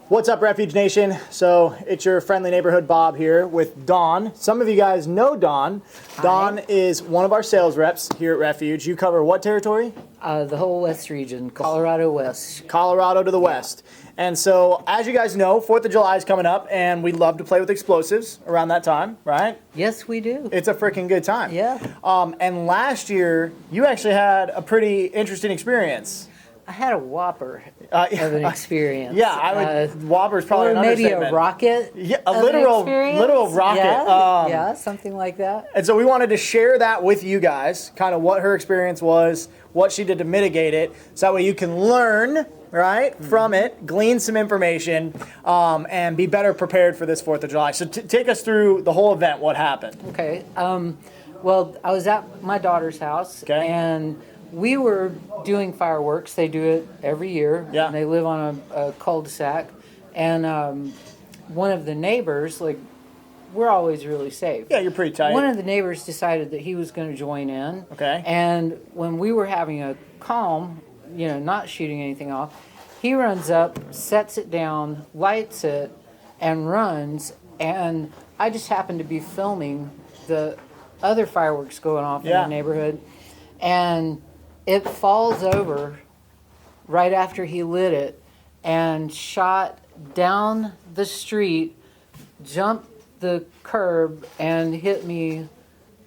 What's up, Refuge Nation? So it's your friendly neighborhood Bob here with Dawn. Some of you guys know Dawn. Hi. Dawn is one of our sales reps here at Refuge. You cover what territory? The whole west region, Colorado West. Colorado to the west. And so, as you guys know, 4th of July is coming up, and we love to play with explosives around that time, right? Yes, we do. It's a freaking good time. Yeah. And last year, you actually had a pretty interesting experience. I had a whopper of an experience. Yeah, Whopper's probably an maybe understatement. a rocket. Yeah, a literal rocket. Yeah, something like that. And so we wanted to share that with you guys, kind of what her experience was, what she did to mitigate it, so that way you can learn, right, from it, glean some information, and be better prepared for this 4th of July. So take us through the whole event, what happened. Okay. Well, I was at my daughter's house, and we were doing fireworks. They do it every year. Yeah. They live on a cul-de-sac. And one of the neighbors, we're always really safe. Yeah, you're pretty tight. One of the neighbors decided that he was going to join in. Okay. And when we were having a calm, not shooting anything off, he runs up, sets it down, lights it, and runs. And I just happened to be filming the other fireworks going off in the neighborhood. And it falls over right after he lit it and shot down the street, jumped the curb, and hit me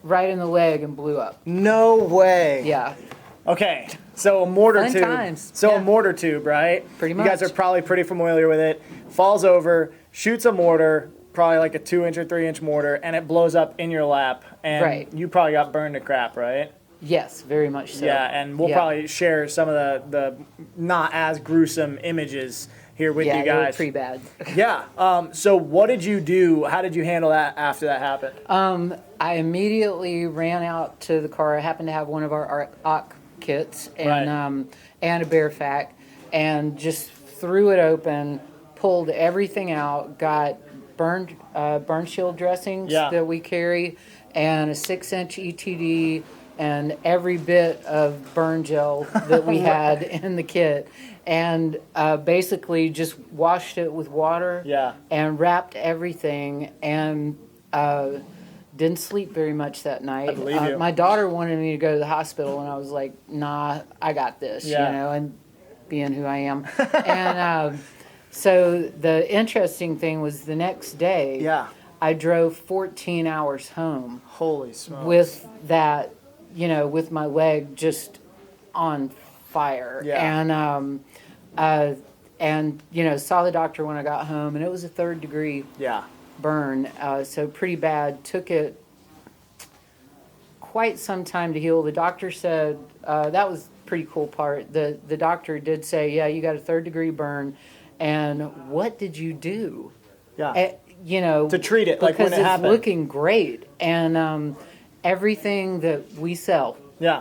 right in the leg and blew up. No way. Yeah. Okay, so a mortar Fun tube. times. So Yeah. a mortar tube, right? Pretty You guys much. are probably pretty familiar with it. Falls over, shoots a mortar, probably like a 2-inch or 3-inch mortar, and it blows up in your lap. And Right. you probably got burned to crap, right? Yes, very much so. Yeah, and we'll probably share some of the not as gruesome images here with you they were guys. pretty bad. Yeah. So what did you do? How did you handle that after that happened? I immediately ran out to the car. I happened to have one of our OC kits and a bear fac, and just threw it open, pulled everything out, got burn shield dressings that we carry, and a 6-inch ETD, and every bit of burn gel that we had in the kit, and basically just washed it with water and wrapped everything, and didn't sleep very much that night. I believe you. My daughter wanted me to go to the hospital, and I was like, nah, I got this, and being who I am. And so the interesting thing was the next day, I drove 14 hours home. Holy smokes. With that, with my leg just on fire. Yeah. And saw the doctor when I got home, and it was a 3rd degree burn. So pretty bad. Took it quite some time to heal. The doctor said, that was the pretty cool part. The doctor did say, yeah, you got a 3rd degree burn. And what did you do? Yeah. To treat it like when it happened. Because it's looking great. And everything that we sell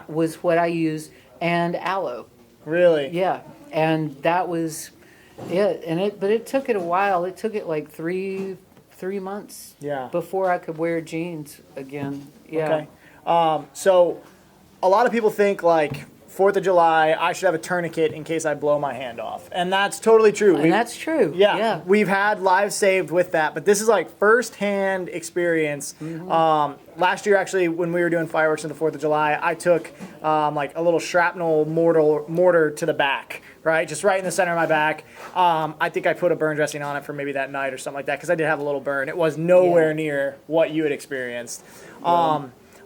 was what I used, and aloe. Really? Yeah. And that was it. But it took it a while. It took it like three months before I could wear jeans again. Yeah. Okay. So a lot of people think 4th of July, I should have a tourniquet in case I blow my hand off. And that's totally true. And that's true. Yeah. We've had lives saved with that, but this is first-hand experience. Last year, actually, when we were doing fireworks on the 4th of July, I took a little shrapnel mortar to the back, right? Just right in the center of my back. I think I put a burn dressing on it for maybe that night or something like that, because I did have a little burn. It was nowhere near what you had experienced.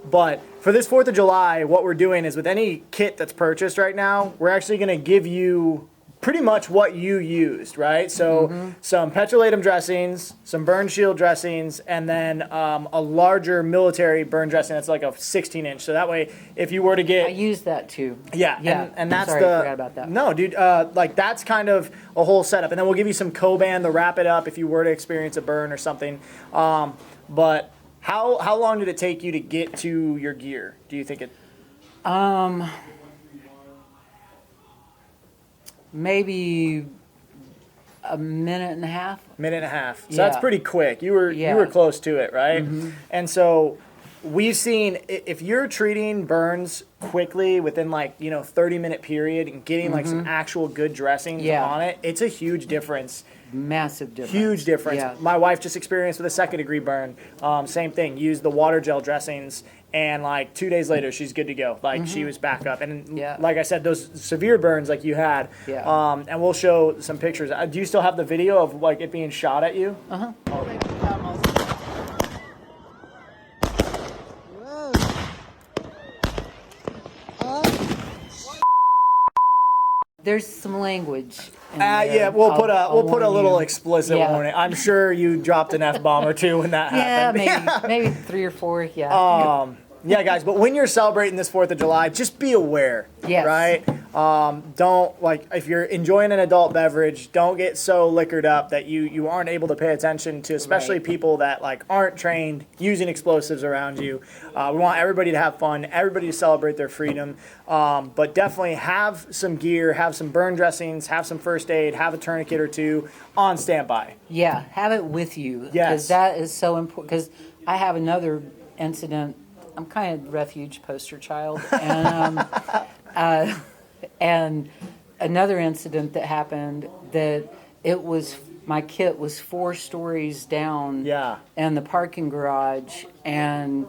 But for this 4th of July, what we're doing is with any kit that's purchased right now, we're actually going to give you pretty much what you used, right? So some petrolatum dressings, some burn shield dressings, and then a larger military burn dressing that's like a 16-inch. So that way, if you were to get... I used that too. Yeah. And that's sorry, I forgot about that. No, dude, that's kind of a whole setup. And then we'll give you some Coban to wrap it up if you were to experience a burn or something. But... How long did it take you to get to your gear? Do you think it? Maybe a minute and a half. So that's pretty quick. You were close to it, right? And so we've seen if you're treating burns quickly within 30-minute period and getting like some actual good dressings on it, it's a huge difference. Massive difference. Huge difference. Yeah. My wife just experienced with a 2nd-degree burn. Same thing. Used the water gel dressings, and like 2 days later, she's good to go. Like she was back up. And like I said, those severe burns like you had. Yeah. And we'll show some pictures. Do you still have the video of like it being shot at you? There's some language. In there. Yeah, we'll put a warn little you. explicit warning. I'm sure you dropped an F-bomb or two when that happened. Yeah, maybe 3 or 4. Yeah. Yeah, guys, but when you're celebrating this 4th of July, just be aware, Yes. right? Don't, if you're enjoying an adult beverage, don't get so liquored up that you aren't able to pay attention to, especially people that, aren't trained using explosives around you. We want everybody to have fun, everybody to celebrate their freedom, but definitely have some gear, have some burn dressings, have some first aid, have a tourniquet or two on standby. Yeah, have it with you. Yes. Because that is so important. Because I have another incident. I'm kind of refuge poster child. And, and another incident that happened that my kit was 4 stories down in the parking garage. And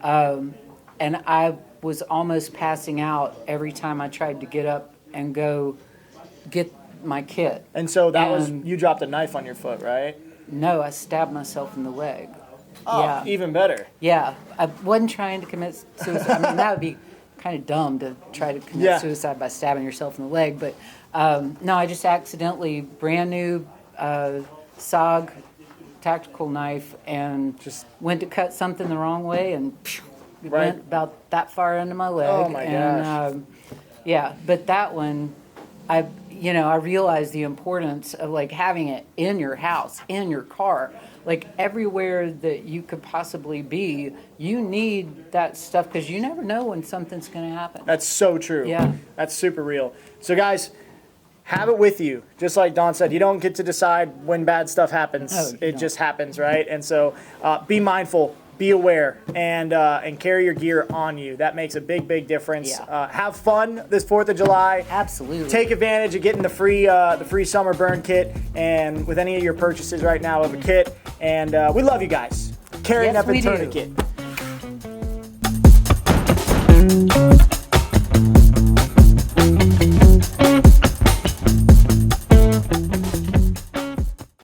I was almost passing out every time I tried to get up and go get my kit. And so you dropped a knife on your foot, right? No, I stabbed myself in the leg. Oh, Yeah. even better. Yeah, I wasn't trying to commit suicide. I mean, that would be kind of dumb to try to commit suicide by stabbing yourself in the leg. But no, I just accidentally, brand new SOG tactical knife, and just went to cut something the wrong way, and it went about that far into my leg. Oh my gosh. Yeah, but that one, I realized the importance of having it in your house, in your car. Everywhere that you could possibly be, you need that stuff because you never know when something's going to happen. That's so true. Yeah. That's super real. So, guys, have it with you. Just like Dawn said, you don't get to decide when bad stuff happens. It just happens, right? And so be mindful, be aware, and carry your gear on you. That makes a big, big difference. Yeah. Have fun this 4th of July. Absolutely. Take advantage of getting the free summer burn kit and with any of your purchases right now of a kit. And we love you guys. Carrying up a tourniquet.